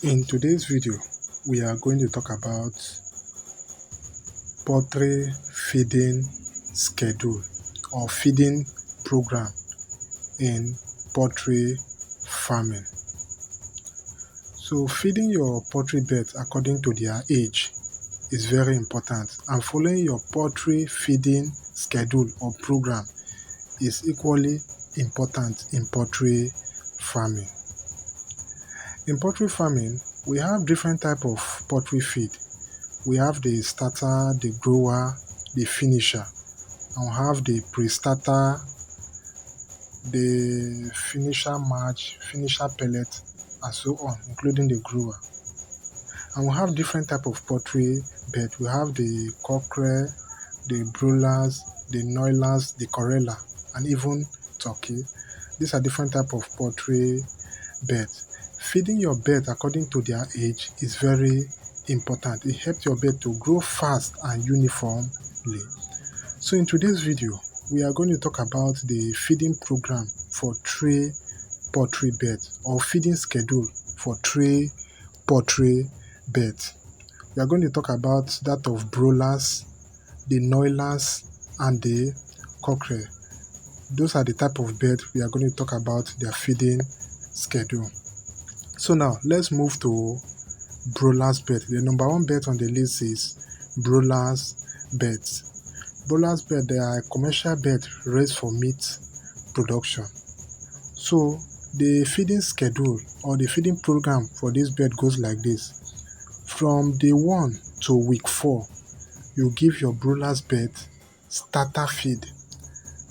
In today's video, we are going to talk about poultry feeding schedule or feeding program in poultry farming. So feeding your poultry birds according to their age is very important, and following your poultry feeding schedule or program is equally important in poultry farming. In poultry farming, we have different type of poultry feed. We have the starter, the grower, the finisher, and we have the pre-starter, the finisher match, finisher pellet, and so on, including the grower. And we have different type of poultry bed. We have the cockerel, the broilers, the noilers, the corella, and even turkey. These are different type of poultry beds. Feeding your bird according to their age is very important. It helps your bird to grow fast and uniformly. So in today's video, we are going to talk about the feeding program for tray poultry birds, or feeding schedule for tray poultry birds. We are going to talk about that of broilers, the noilers, and the cockerel. Those are the type of birds we are going to talk about their feeding schedule. So now let's move to broilers bed. The number one bed on the list is broilers beds. Broilers bed, they are a commercial bed raised for meat production. So the feeding schedule or the feeding program for this bed goes like this. From day 1 to week 4, you give your broilers bed starter feed.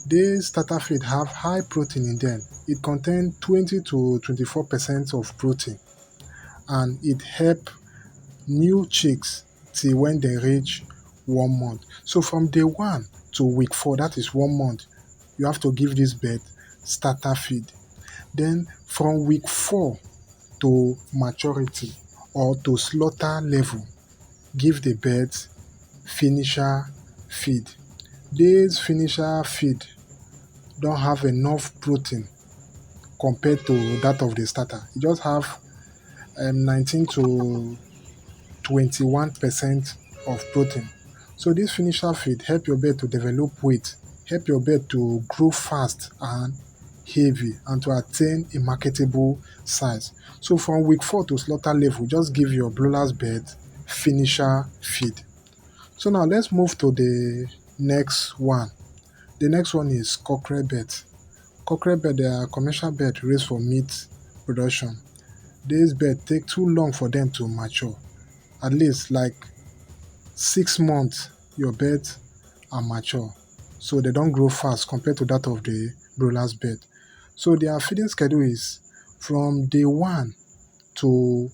This starter feed have high protein in them. It contains 20 to 24% of protein, and it help new chicks till when they reach 1 month. So from day 1 to week 4, that is 1 month, you have to give this bird starter feed. Then from week 4 to maturity or to slaughter level, give the birds finisher feed. This finisher feed don't have enough protein compared to that of the starter. It just have 19 to 21% of protein. So this finisher feed help your bird to develop weight, help your bird to grow fast and heavy, and to attain a marketable size. So from week 4 to slaughter level, just give your broilers bird finisher feed. So now let's move to the next one. The next one is cockerel bird. Cockerel bird, they are commercial bird raised for meat production. These birds take too long for them to mature. At least like 6 months, your birds are mature. So they don't grow fast compared to that of the broilers bird. So their feeding schedule is from day 1 to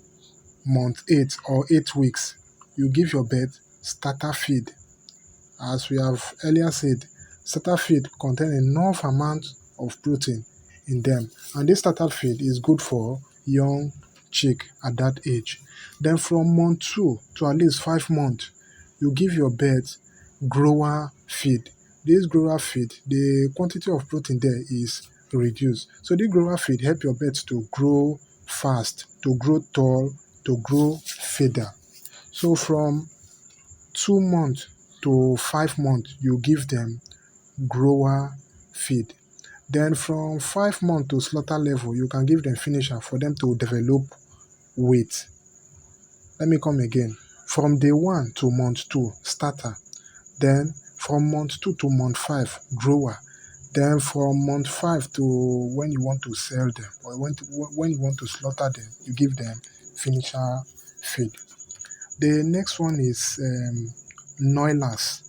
month 8 or 8 weeks, you give your bird starter feed. As we have earlier said, starter feed contain enough amount of protein in them, and this starter feed is good for young chick at that age. Then from month 2 to at least 5 months, you give your birds grower feed. This grower feed, the quantity of protein there is reduced. So this grower feed help your birds to grow fast, to grow tall, to grow feather. So from 2 months to 5 months, you give them grower feed. Then from 5 months to slaughter level, you can give them finisher for them to develop weight. Let me come again. From day 1 to month 2, starter. Then from month 2 to month 5, grower. Then from month 5 to when you want to sell them, or when you want to slaughter them, you give them finisher feed. The next one is noilers.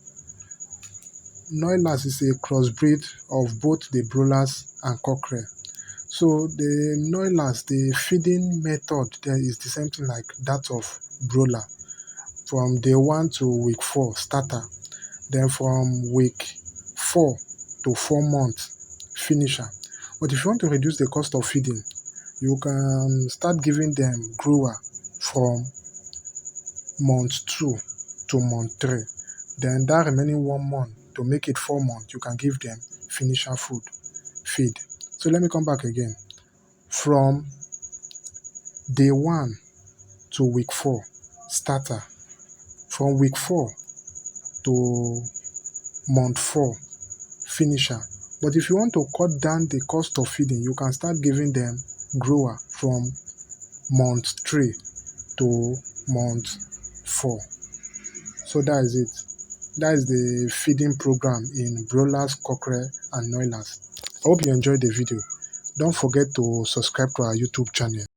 Noilers is a crossbreed of both the broilers and cockerel. So the noilers, the feeding method there is the same thing like that of broiler. From day 1 to week 4, starter. Then from week 4 to 4 months, finisher. But if you want to reduce the cost of feeding, you can start giving them grower from month 2 to month 3. Then that remaining 1 month, to make it 4 months, you can give them finisher feed. So let me come back again. From day 1 to week 4, starter. From week 4 to month 4, finisher. But if you want to cut down the cost of feeding, you can start giving them grower from month 3 to month 4. So that is it. That is the feeding program in broilers, cockerel, and noilers. I hope you enjoyed the video. Don't forget to subscribe to our YouTube channel.